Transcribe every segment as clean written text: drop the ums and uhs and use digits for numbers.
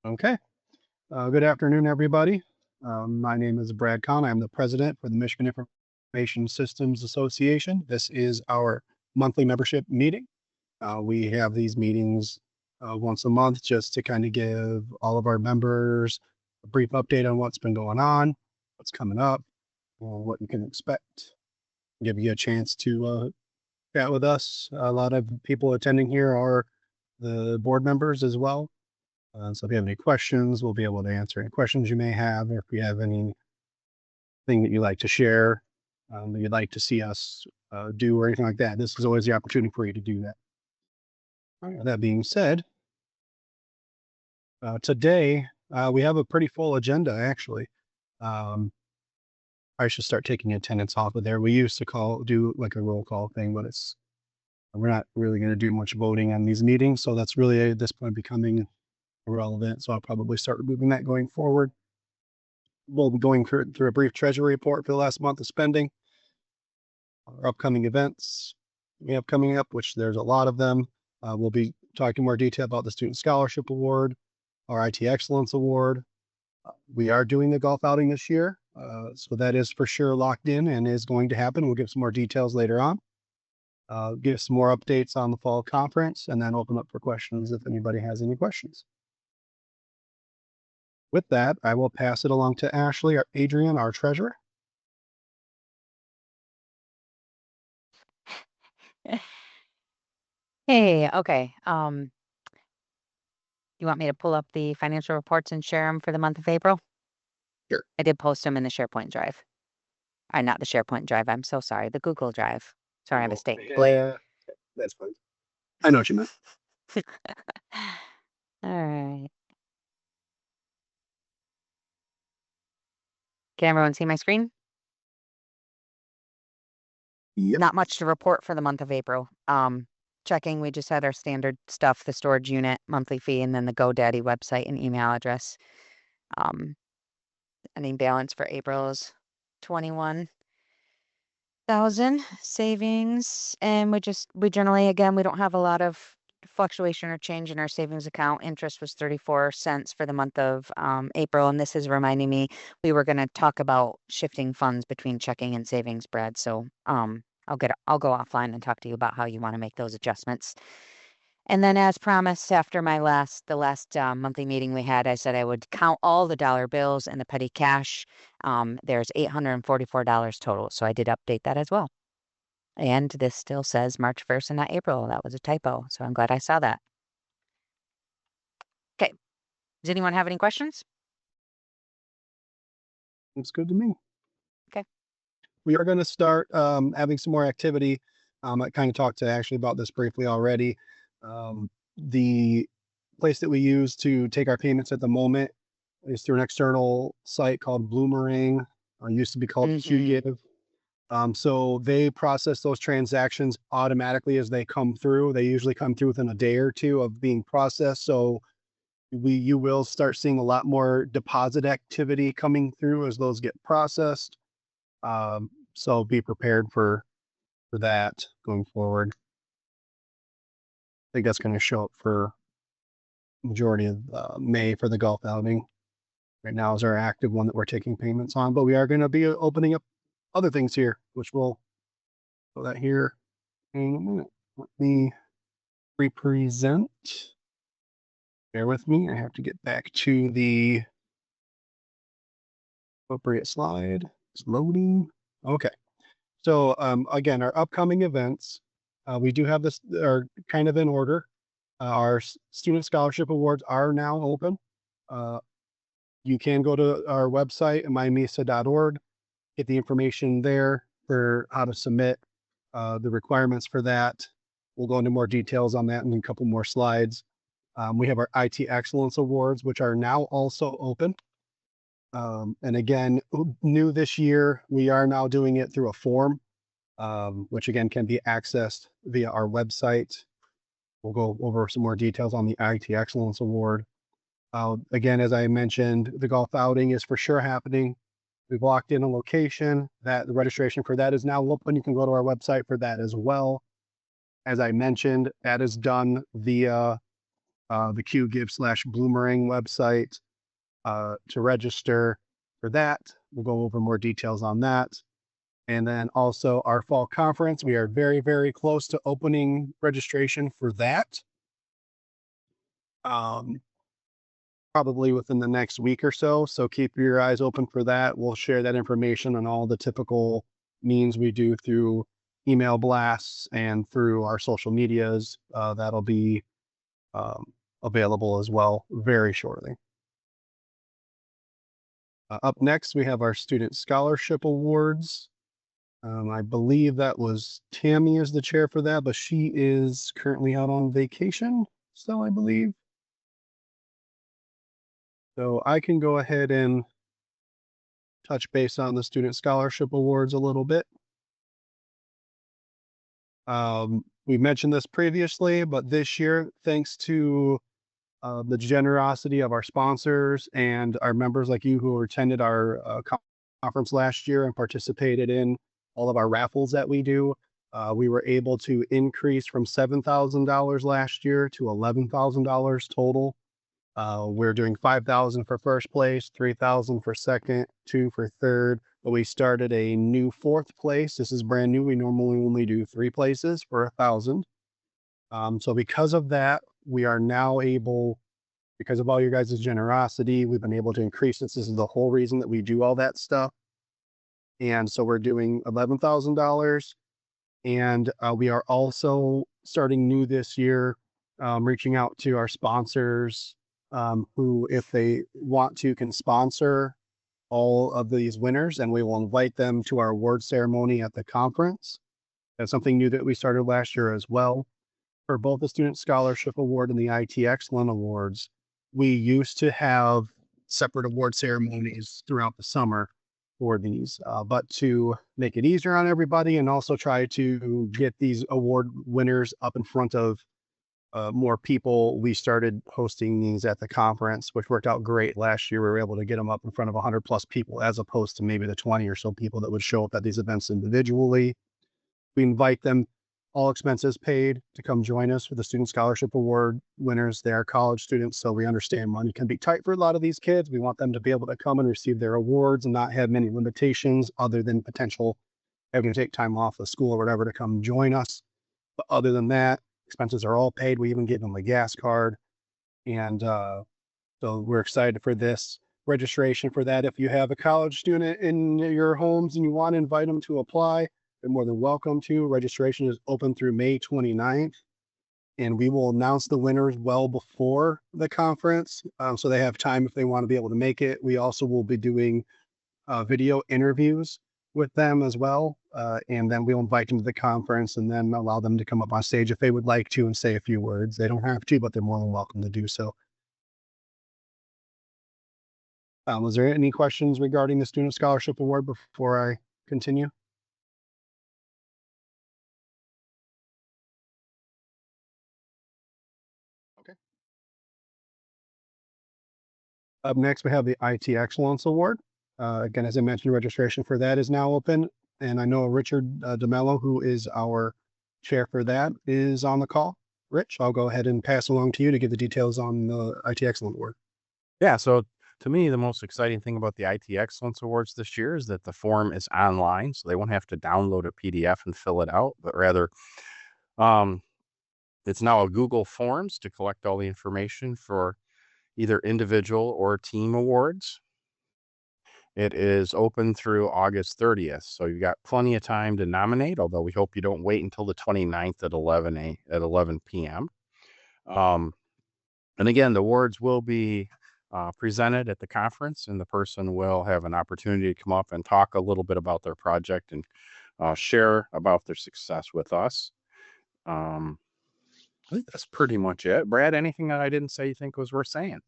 Okay. Good afternoon, everybody. My name is Brad Kahn. I'm the president for the Michigan Information Systems Association. This is our monthly membership meeting. We have these meetings once a month just to kind of give all of our members a brief update on what's been going on, what's coming up, what you can expect. Give you a chance to chat with us. A lot of people attending here are the board members as well. So if you have any questions, we'll be able to answer any questions you may have. Or if you have anything that you'd like to share, that you'd like to see us do or anything like that, this is always the opportunity for you to do that. All right, that being said, today we have a pretty full agenda, actually. Um, I should start taking attendance off of there. We used to do like a roll call thing, but we're not really going to do much voting on these meetings. So that's really at this point becoming irrelevant. So I'll probably start removing that going forward. We'll be going through a brief treasury report for the last month of spending, our upcoming events we have coming up, which there's a lot of them. We'll be talking more detail about the Student Scholarship Award, our IT Excellence Award. We are doing the golf outing this year, so that is for sure locked in and is going to happen. We'll give some more details later on. Give some more updates on the fall conference, and then open up for questions if anybody has any questions. With that, I will pass it along to Ashley, Adrian, our treasurer. Hey, okay. You want me to pull up the financial reports and share them for the month of April? Sure. I did post them in the SharePoint drive. Not the SharePoint drive. I'm so sorry. The Google Drive. Sorry, I Oh, mistake. yeah, that's fine. I know what you meant. All right. Can everyone see my screen? Yep. Not much to report for the month of April. Checking, we just had our standard stuff, the storage unit, monthly fee, and then the GoDaddy website and email address. Ending balance for April is 21,000 savings, and we generally, again, we don't have a lot of fluctuation or change in our savings account. Interest was 34 cents for the month of April, and this is reminding me we were going to talk about shifting funds between checking and savings, Brad. So I'll go offline and talk to you about how you want to make those adjustments. And then, as promised, after the last monthly meeting we had, I said I would count all the dollar bills and the petty cash. There's $844 total, so I did update that as well. And this still says March 1st and not April. That was a typo, so I'm glad I saw that. Okay. Does anyone have any questions? Looks good to me. Okay. We are going to start having some more activity. I kind of talked to Ashley about this briefly already. The place that we use to take our payments at the moment is through an external site called Bloomerang. Used to be called QGive. So they process those transactions automatically as they come through. They usually come through within a day or two of being processed. So you will start seeing a lot more deposit activity coming through as those get processed. So be prepared for that going forward. I think that's going to show up for majority of May for the golf outing. Right now is our active one that we're taking payments on, but we are going to be opening up other things here, which we'll show that here in a minute. Let me represent. Bear with me. I have to get back to the appropriate slide. It's loading. Okay. So again, our upcoming events, we do have this are kind of in order. Our student scholarship awards are now open. You can go to our website, mimisa.org, get the information there for how to submit the requirements for that. We'll go into more details on that in a couple more slides. We have our IT Excellence Awards, which are now also open. And again, new this year, we are now doing it through a form, which again can be accessed via our website. We'll go over some more details on the IT Excellence Award. Again, as I mentioned, the golf outing is for sure happening. We've locked in a location that the registration for that is now open. You can go to our website for that as well. As I mentioned, that is done via the QGive/Bloomerang website to register for that. We'll go over more details on that. And then also our fall conference. We are very, very close to opening registration for that. Probably within the next week or so. So keep your eyes open for that. We'll share that information on all the typical means we do through email blasts and through our social medias. That'll be available as well very shortly. Up next, we have our Student Scholarship Awards. I believe that was Tammy is the chair for that, but she is currently out on vacation, so I believe. So I can go ahead and touch base on the Student Scholarship Awards a little bit. We mentioned this previously, but this year, thanks to the generosity of our sponsors and our members like you who attended our conference last year and participated in all of our raffles that we do, we were able to increase from $7,000 last year to $11,000 total. We're doing 5,000 for first place, 3,000 for second, 2 for third, but we started a new fourth place. This is brand new. We normally only do 3 places for 1,000. So because of that, we are now able, because of all your guys' generosity, we've been able to increase this. This is the whole reason that we do all that stuff. And so we're doing $11,000. And we are also starting new this year, reaching out to our sponsors who, if they want to, can sponsor all of these winners, and we will invite them to our award ceremony at the conference. That's something new that we started last year as well. For both the Student Scholarship Award and the IT Excellent Awards, we used to have separate award ceremonies throughout the summer for these, but to make it easier on everybody and also try to get these award winners up in front of more people, we started hosting these at the conference, which worked out great. Last year, we were able to get them up in front of 100 plus people, as opposed to maybe the 20 or so people that would show up at these events individually. We invite them, all expenses paid, to come join us for the Student Scholarship Award winners. They are college students, so we understand money can be tight for a lot of these kids. We want them to be able to come and receive their awards and not have many limitations other than potential having to take time off of school or whatever to come join us. But other than that, expenses are all paid. We even give them a gas card. And so we're excited for this registration for that. If you have a college student in your homes and you want to invite them to apply, they're more than welcome to. Registration is open through May 29th. And we will announce the winners well before the conference, so they have time if they want to be able to make it. We also will be doing video interviews with them as well. And then we'll invite them to the conference and then allow them to come up on stage if they would like to and say a few words. They don't have to, but they're more than welcome to do so. Was there any questions regarding the Student Scholarship Award before I continue? Okay. Up next, we have the IT Excellence Award. Again, as I mentioned, registration for that is now open. And I know Richard DeMello, who is our chair for that, is on the call. Rich, I'll go ahead and pass along to you to give the details on the IT Excellent Award. Yeah, so to me, the most exciting thing about the IT Excellence Awards this year is that the form is online, so they won't have to download a PDF and fill it out, but rather um, it's now a Google Forms to collect all the information for either individual or team awards. It is open through August 30th, so you've got plenty of time to nominate, although we hope you don't wait until the 29th at 11 p.m. And again, the awards will be presented at the conference, and the person will have an opportunity to come up and talk a little bit about their project and share about their success with us. I think that's pretty much it. Brad, anything that I didn't say you think was worth saying?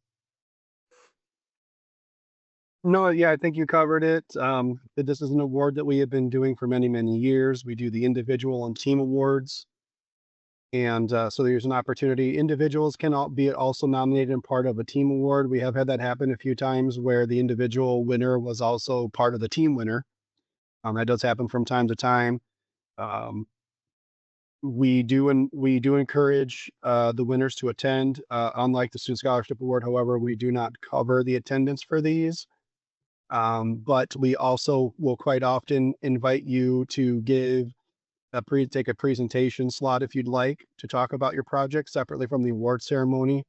No, yeah, I think you covered it. This is an award that we have been doing for many, many years. We do the individual and team awards. And so there's an opportunity. Individuals can be also nominated and part of a team award. We have had that happen a few times where the individual winner was also part of the team winner. That does happen from time to time. we do encourage the winners to attend. Unlike the Student Scholarship Award, however, we do not cover the attendance for these. But we also will quite often invite you to take a presentation slot if you'd like to talk about your project separately from the award ceremony.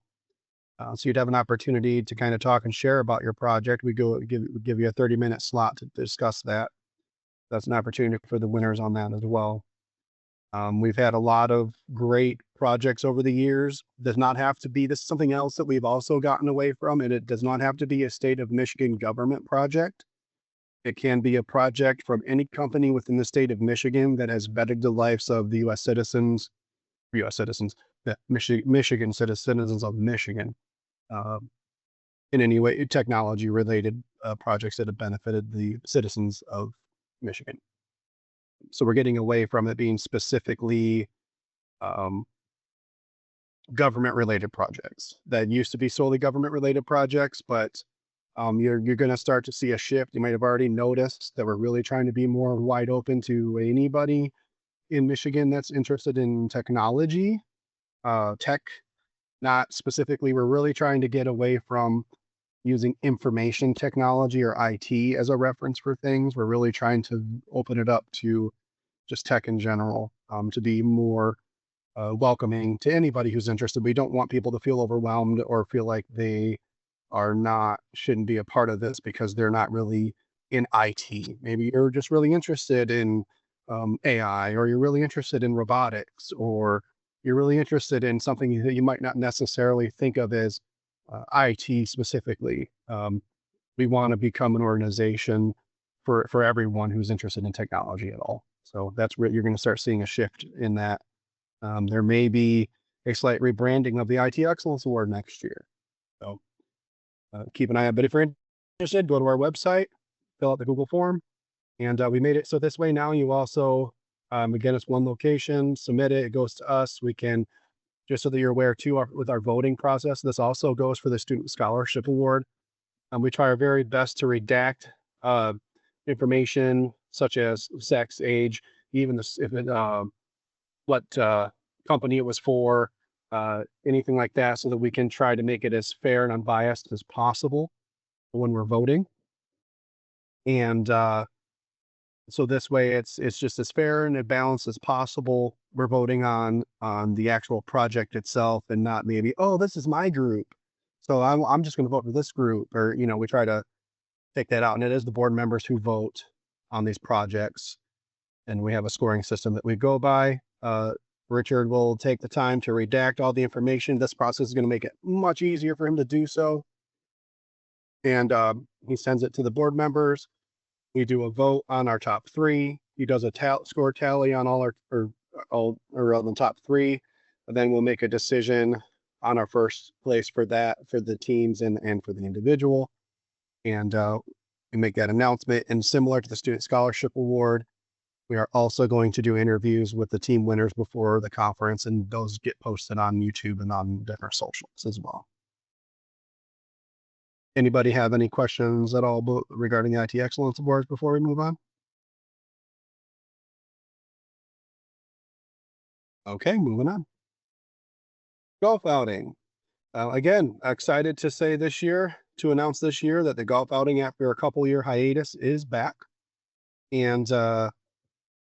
So you'd have an opportunity to kind of talk and share about your project. We give you a 30-minute slot to discuss that. That's an opportunity for the winners on that as well. We've had a lot of great projects over the years. Does not have to be, this is something else that we've also gotten away from, and it does not have to be a state of Michigan government project. It can be a project from any company within the state of Michigan that has bettered the lives of the U.S. citizens, the Michigan citizens of Michigan, in any way, technology related projects that have benefited the citizens of Michigan. So we're getting away from it being specifically government related projects. That used to be solely government related projects, but you're going to start to see a shift. You might have already noticed that we're really trying to be more wide open to anybody in Michigan that's interested in technology, tech, not specifically. We're really trying to get away from using information technology or IT as a reference for things. We're really trying to open it up to just tech in general, to be more welcoming to anybody who's interested. We don't want people to feel overwhelmed or feel like they shouldn't be a part of this because they're not really in IT. Maybe you're just really interested in AI, or you're really interested in robotics, or you're really interested in something that you might not necessarily think of as IT specifically. We want to become an organization for everyone who's interested in technology at all. So that's where you're going to start seeing a shift in that. There may be a slight rebranding of the IT Excellence Award next year. So keep an eye out. But if you're interested, go to our website, fill out the Google form, and we made it so this way now you also, again, it's one location, submit it, it goes to us. We can, just so that you're aware too, with our voting process, this also goes for the Student Scholarship Award. We try our very best to redact information such as sex, age, even what company it was for, anything like that, so that we can try to make it as fair and unbiased as possible when we're voting. And so this way it's just as fair and as balanced as possible. We're voting on the actual project itself, and not maybe, oh, this is my group, so I'm just going to vote for this group, or we try to take that out. And it is the board members who vote on these projects, and we have a scoring system that we go by. Richard will take the time to redact all the information. This process is going to make it much easier for him to do so. And he sends it to the board members. We do a vote on our top three. He does a score tally on all on the top three. And then we'll make a decision on our first place for the teams and for the individual. And we make that announcement. And similar to the Student Scholarship Award, we are also going to do interviews with the team winners before the conference, and those get posted on YouTube and on different socials as well. Anybody have any questions at all regarding the IT Excellence Awards before we move on? Okay, moving on. Golf outing. Again, excited to announce this year that the golf outing, after a couple-year hiatus, is back. And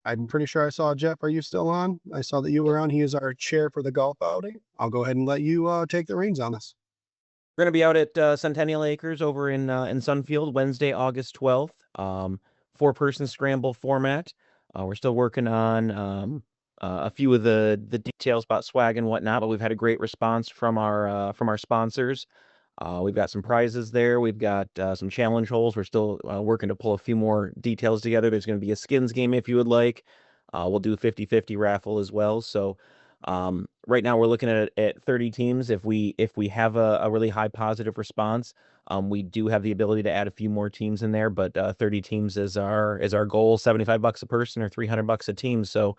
I'm pretty sure I saw Jeff. Are you still on? I saw that you were on. He is our chair for the golf outing. I'll go ahead and let you take the reins on this. We're going to be out at Centennial Acres over in Sunfield, Wednesday, August 12th. 4-person scramble format. We're still working on a few of the details about swag and whatnot, but we've had a great response from our sponsors. We've got some prizes there. We've got some challenge holes. We're still working to pull a few more details together. There's going to be a skins game if you would like. We'll do a 50-50 raffle as well. So right now we're looking at 30 teams. If we have a really high positive response, we do have the ability to add a few more teams in there, but 30 teams is our goal. $75 a person or $300 a team. So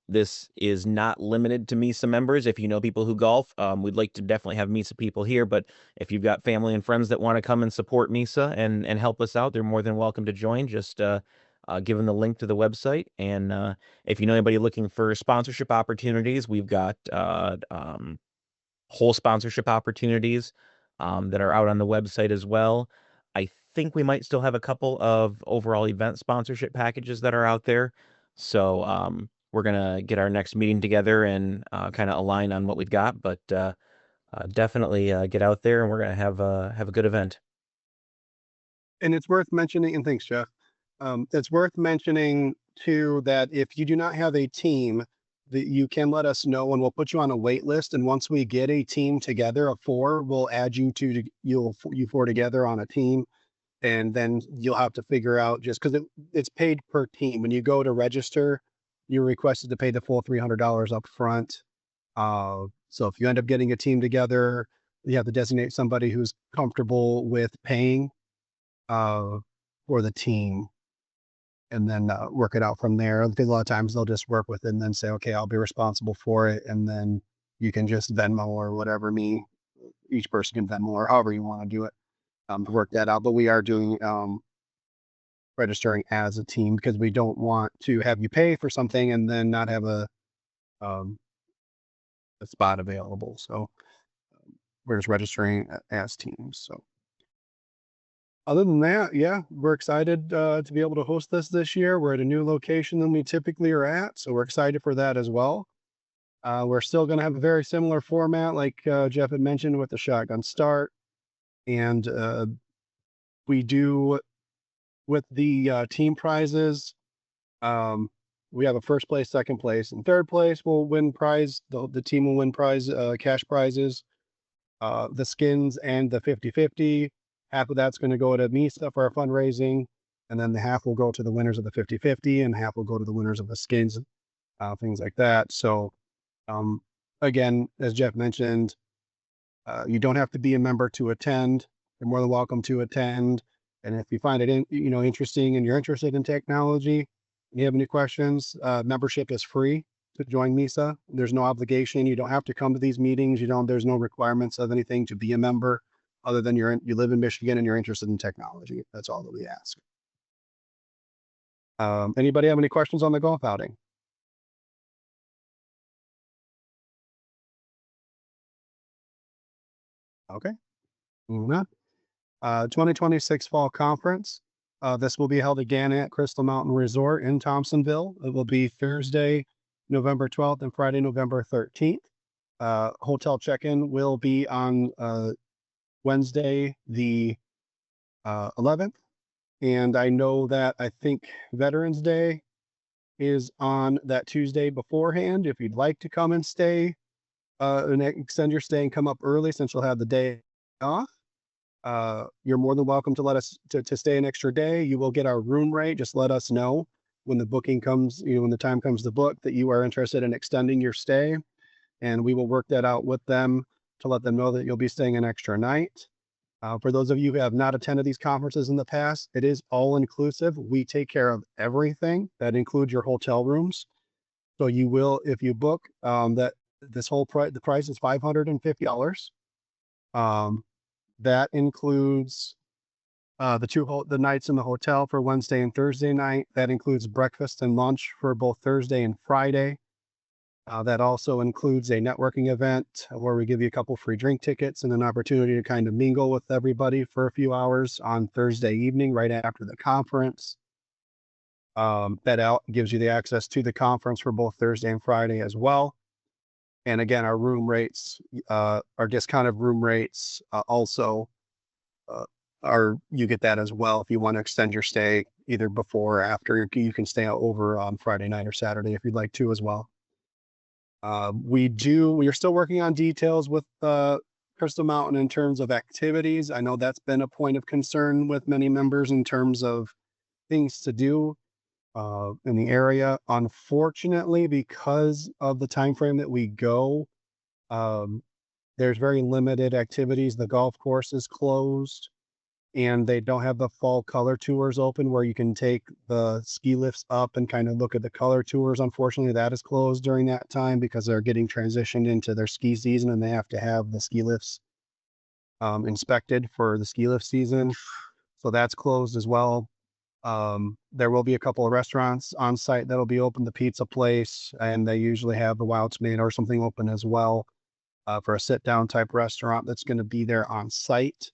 this is not limited to MISA members. If you know people who golf, we'd like to definitely have MISA people here. But if you've got family and friends that want to come and support MISA and help us out, they're more than welcome to join. Just give them the link to the website. And if you know anybody looking for sponsorship opportunities, we've got whole sponsorship opportunities that are out on the website as well. I think we might still have a couple of overall event sponsorship packages that are out there. So we're going to get our next meeting together and kind of align on what we've got. But definitely get out there, and we're going to have a good event. And it's worth mentioning, and thanks, Jeff. It's worth mentioning too that if you do not have a team, that you can let us know and we'll put you on a wait list. And once we get a team together of 4, we'll add you you 4 together on a team. And then you'll have to figure out, just because it's paid per team. When you go to register, you're requested to pay the full $300 up front. So if you end up getting a team together, you have to designate somebody who's comfortable with paying for the team, and then work it out from there. Because a lot of times they'll just work with it and then say, okay, I'll be responsible for it. And then you can just Venmo or whatever each person can Venmo or however you want to do it to work that out. But we are doing registering as a team because we don't want to have you pay for something and then not have a spot available. So we're just registering as teams. So other than that, yeah, we're excited to be able to host this year. We're at a new location than we typically are at, so we're excited for that as well. We're still going to have a very similar format like Jeff had mentioned with the shotgun start. And we do with the team prizes, we have a first place, second place, and third place will win prize. The team will win prize, cash prizes, the skins and the 50-50. Half of that's going to go to MISA for our fundraising, and then the half will go to the winners of the 50-50, and half will go to the winners of the skins, things like that. So, again, as Jeff mentioned, you don't have to be a member to attend. You're more than welcome to attend. And if you find it interesting and you're interested in technology, and you have any questions, membership is free to join MISA. There's no obligation. You don't have to come to these meetings. There's no requirements of anything to be a member, other than you live in Michigan and you're interested in technology. That's all that we ask. Anybody have any questions on the golf outing? Okay. Moving on. 2026 Fall Conference. This will be held again at Crystal Mountain Resort in Thompsonville. It will be Thursday, November 12th and Friday, November 13th. Hotel check-in will be on Wednesday, the 11th. And I know that I think Veterans Day is on that Tuesday beforehand. If you'd like to come and stay and extend your stay and come up early, since you'll have the day off, you're more than welcome to let us to stay an extra day. You will get our room rate. Just let us know when the booking comes, when the time comes to book, that you are interested in extending your stay, and we will work that out with them to let them know that you'll be staying an extra night. For those of you who have not attended these conferences in the past, it is all inclusive. We take care of everything. That includes your hotel rooms. So you will, if you book, that this whole price, the price is $550. That includes the nights in the hotel for Wednesday and Thursday night. That includes breakfast and lunch for both Thursday and Friday. That also includes a networking event where we give you a couple free drink tickets and an opportunity to kind of mingle with everybody for a few hours on Thursday evening, right after the conference. That gives you the access to the conference for both Thursday and Friday as well. And again, our room rates, our discounted room rates also you get that as well. If you want to extend your stay either before or after, you can stay over on Friday night or Saturday if you'd like to as well. We are still working on details with Crystal Mountain in terms of activities. I know that's been a point of concern with many members in terms of things to do in the area. Unfortunately, because of the time frame that we go, there's very limited activities. The golf course is closed, and they don't have the fall color tours open where you can take the ski lifts up and kind of look at the color tours. Unfortunately, that is closed during that time because they're getting transitioned into their ski season and they have to have the ski lifts inspected for the ski lift season. So that's closed as well. There will be a couple of restaurants on site that'll be open, the pizza place, and they usually have the Wild Tomato or something open as well, for a sit-down type restaurant that's going to be there on site.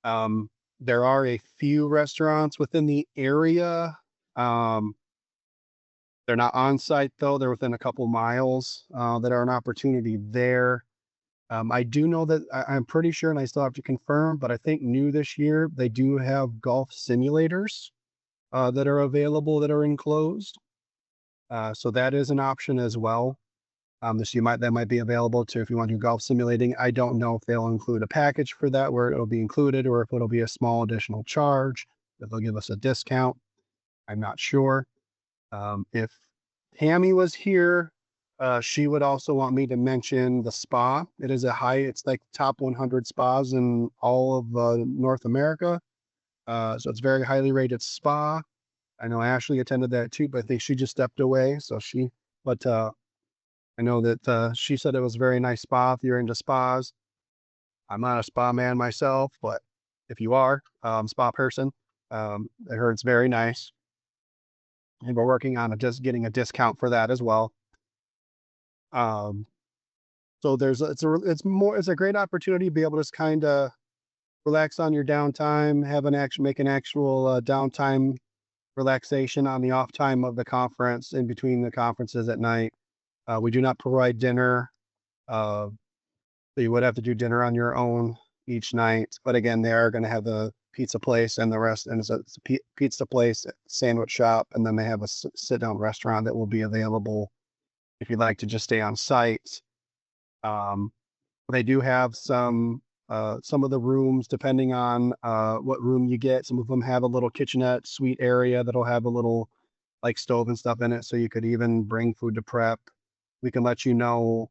There are a few restaurants within the area. They're not on site though. They're within a couple miles, that are an opportunity there. I do know that I'm pretty sure, and I still have to confirm, but I think new this year, they do have golf simulators, that are available that are enclosed. So that is an option as well. That might be available too if you want to do golf simulating. I don't know if they'll include a package for that where it'll be included, or if it'll be a small additional charge, if they'll give us a discount. I'm not sure. If Tammy was here, she would also want me to mention the spa. It's like top 100 spas in all of North America. So it's very highly rated spa. I know Ashley attended that too, but I think she just stepped away. But I know that she said it was a very nice spa if you're into spas. I'm not a spa man myself, but if you are spa person, I heard it's very nice. And we're working on just getting a discount for that as well. So it's a great opportunity to be able to just kind of relax on your downtime, make an actual downtime relaxation on the off time of the conference, in between the conferences at night. We do not provide dinner. So you would have to do dinner on your own each night. But again, they are going to have the pizza place and the rest, and it's a pizza place, sandwich shop, and then they have a sit down restaurant that will be available if you'd like to just stay on site. They do have some of the rooms, depending on what room you get. Some of them have a little kitchenette suite area that'll have a little like stove and stuff in it, so you could even bring food to prep. We can let you know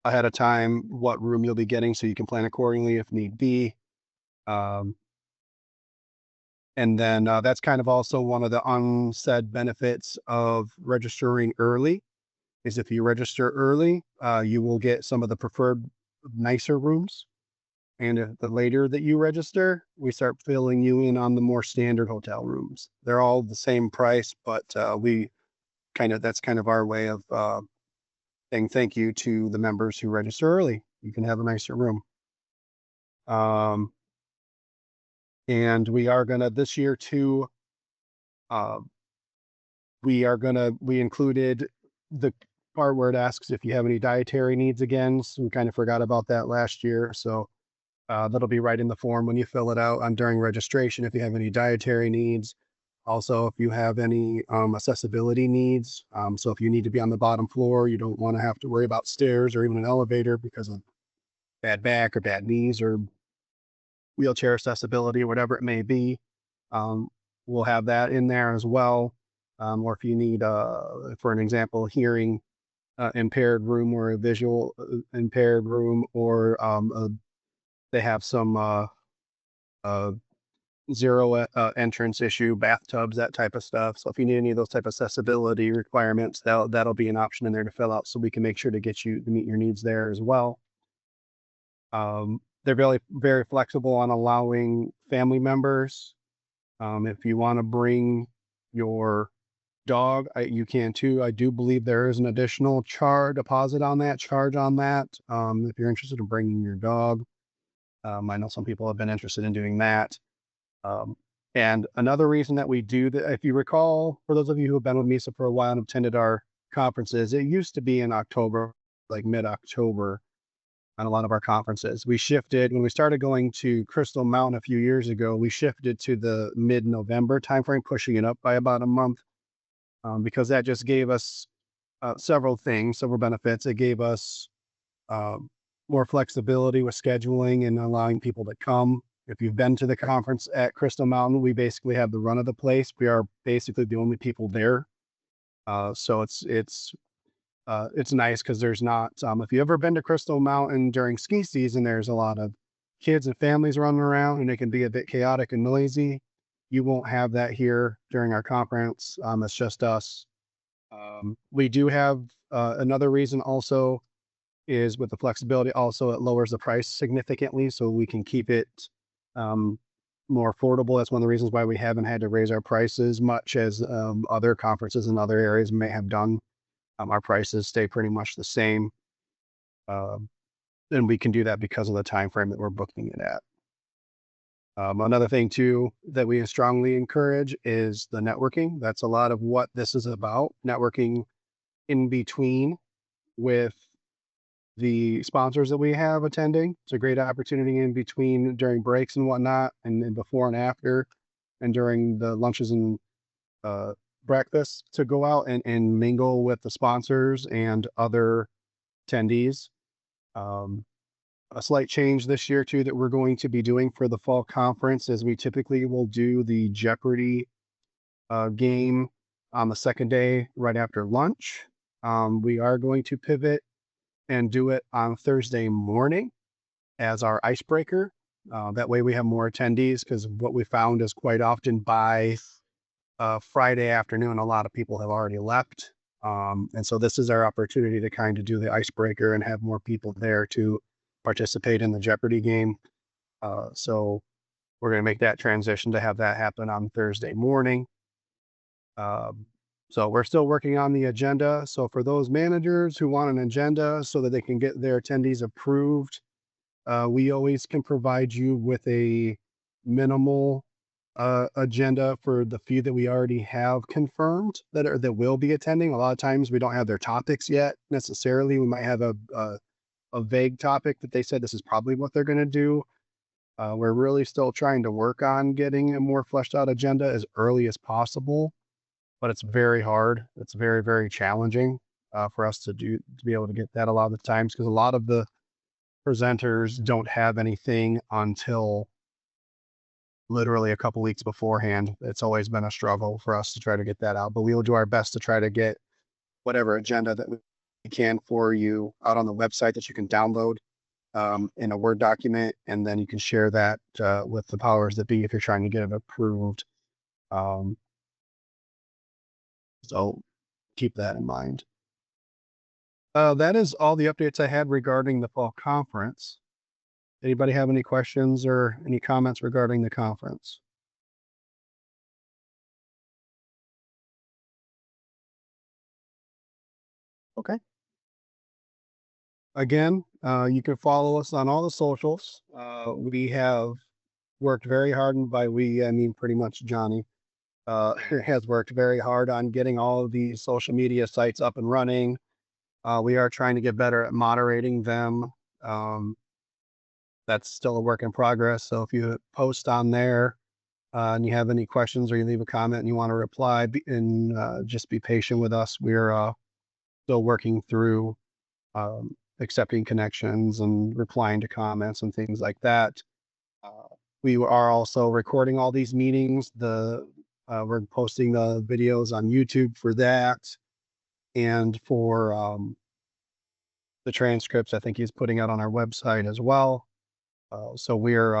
ahead of time what room you'll be getting, so you can plan accordingly if need be. And then that's kind of also one of the unsaid benefits of registering early, is if you register early, you will get some of the preferred nicer rooms. And the later that you register, we start filling you in on the more standard hotel rooms. They're all the same price, but that's kind of our way of saying thank you to the members who register early. You can have a nicer room. And we are gonna this year too. We included the part where it asks if you have any dietary needs again. So we kind of forgot about that last year. So that'll be right in the form when you fill it out during registration, if you have any dietary needs. Also, if you have any accessibility needs. So if you need to be on the bottom floor, you don't want to have to worry about stairs or even an elevator because of bad back or bad knees or wheelchair accessibility or whatever it may be. We'll have that in there as well. Or if you need, for an example, hearing impaired room or a visual impaired room, or they have some zero entrance issue, bathtubs, that type of stuff. So if you need any of those type of accessibility requirements, that'll be an option in there to fill out, so we can make sure to get you to meet your needs there as well. They're very, very flexible on allowing family members. If you want to bring your dog, you can too. I do believe there is an additional charge on that. If you're interested in bringing your dog, I know some people have been interested in doing that. And another reason that we do that, if you recall, for those of you who have been with MISA for a while and attended our conferences, it used to be in October, like mid-October, on a lot of our conferences. We shifted when we started going to Crystal Mountain a few years ago. We shifted to the mid-November timeframe, pushing it up by about a month, because that just gave us several benefits. It gave us more flexibility with scheduling and allowing people to come. If you've been to the conference at Crystal Mountain, we basically have the run of the place. We are basically the only people there. So it's nice because there's not, if you've ever been to Crystal Mountain during ski season, there's a lot of kids and families running around and it can be a bit chaotic and noisy. You won't have that here during our conference. It's just us. We do have another reason also is with the flexibility. Also, it lowers the price significantly, so we can keep it more affordable. That's one of the reasons why we haven't had to raise our prices much as other conferences in other areas may have done. Our prices stay pretty much the same. And we can do that because of the time frame that we're booking it at. Another thing too that we strongly encourage is the networking. That's a lot of what this is about. Networking in between with the sponsors that we have attending. It's a great opportunity in between during breaks and whatnot, and before and after, and during the lunches and breakfast to go out and mingle with the sponsors and other attendees. A slight change this year too that we're going to be doing for the fall conference is we typically will do the Jeopardy game on the second day right after lunch. We are going to pivot and do it on Thursday morning as our icebreaker. That way we have more attendees, because what we found is quite often by Friday afternoon, a lot of people have already left. And so this is our opportunity to kind of do the icebreaker and have more people there to participate in the Jeopardy game. So we're going to make that transition to have that happen on Thursday morning. So we're still working on the agenda. So for those managers who want an agenda so that they can get their attendees approved, we always can provide you with a minimal agenda for the few that we already have confirmed that will be attending. A lot of times we don't have their topics yet necessarily. We might have a vague topic that they said this is probably what they're going to do. We're really still trying to work on getting a more fleshed out agenda as early as possible, but it's very hard. It's very, very challenging for us to be able to get that a lot of the times, because a lot of the presenters don't have anything until literally a couple weeks beforehand. It's always been a struggle for us to try to get that out, but we will do our best to try to get whatever agenda that we can for you out on the website that you can download in a Word document, and then you can share that with the powers that be if you're trying to get it approved. So keep that in mind. That is all the updates I had regarding the fall conference. Anybody have any questions or any comments regarding the conference? Okay. Again, you can follow us on all the socials. We have worked very hard, and by we, I mean pretty much Johnny, has worked very hard on getting all of these social media sites up and running. We are trying to get better at moderating them. That's still a work in progress. So if you post on there and you have any questions, or you leave a comment and you want to reply, just be patient with us. We're still working through accepting connections and replying to comments and things like that. We are also recording all these meetings. We're posting the videos on YouTube for that, and for the transcripts, I think he's putting out on our website as well. So we're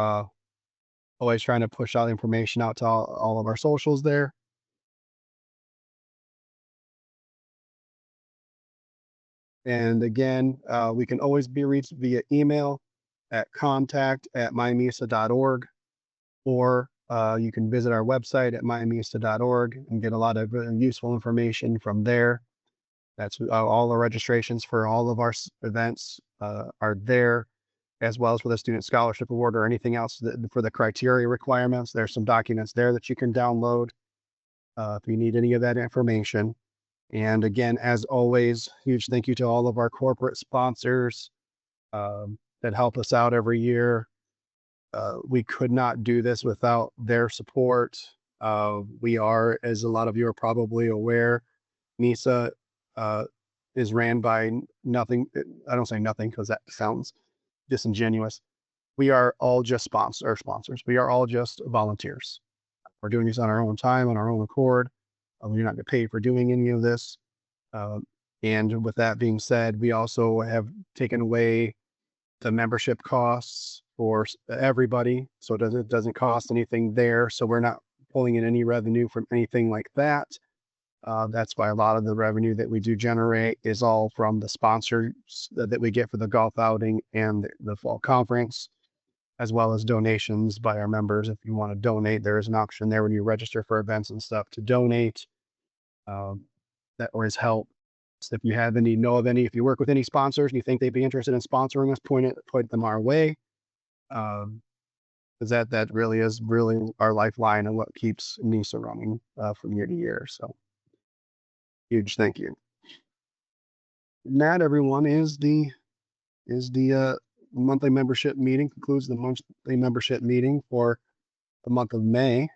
always trying to push out information out to all of our socials there. And again, we can always be reached via email at contact@mymisa.org, or you can visit our website at mymisa.org and get a lot of useful information from there. That's all the registrations for all of our events are there, as well as for the Student Scholarship Award or anything else for the criteria requirements. There's some documents there that you can download if you need any of that information. And again, as always, huge thank you to all of our corporate sponsors that help us out every year. We could not do this without their support. We are, as a lot of you are probably aware, MISA is ran by nothing. I don't say nothing because that sounds disingenuous. We are all just sponsors. We are all just volunteers. We're doing this on our own time, on our own accord. We're not getting paid for doing any of this. And with that being said, we also have taken away the membership costs for everybody. So it doesn't cost anything there. So we're not pulling in any revenue from anything like that. That's why a lot of the revenue that we do generate is all from the sponsors that we get for the golf outing and the fall conference. as well as donations by our members. If you want to donate, there is an option there when you register for events and stuff to donate. That always help. So if you have any, if you work with any sponsors and you think they'd be interested in sponsoring us, point them our way. Because that really is our lifeline and what keeps MISA running from year to year. So huge thank you. And that, everyone, is the monthly membership meeting. Concludes the monthly membership meeting for the month of May,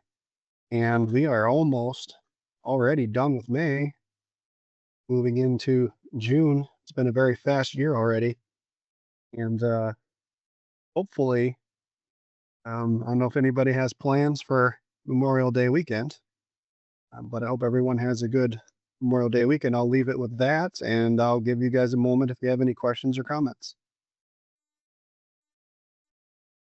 and we are almost already done with May. Moving into June. It's been a very fast year already, and hopefully, I don't know if anybody has plans for Memorial Day weekend, but I hope everyone has a good Memorial Day weekend. I'll leave it with that, and I'll give you guys a moment if you have any questions or comments.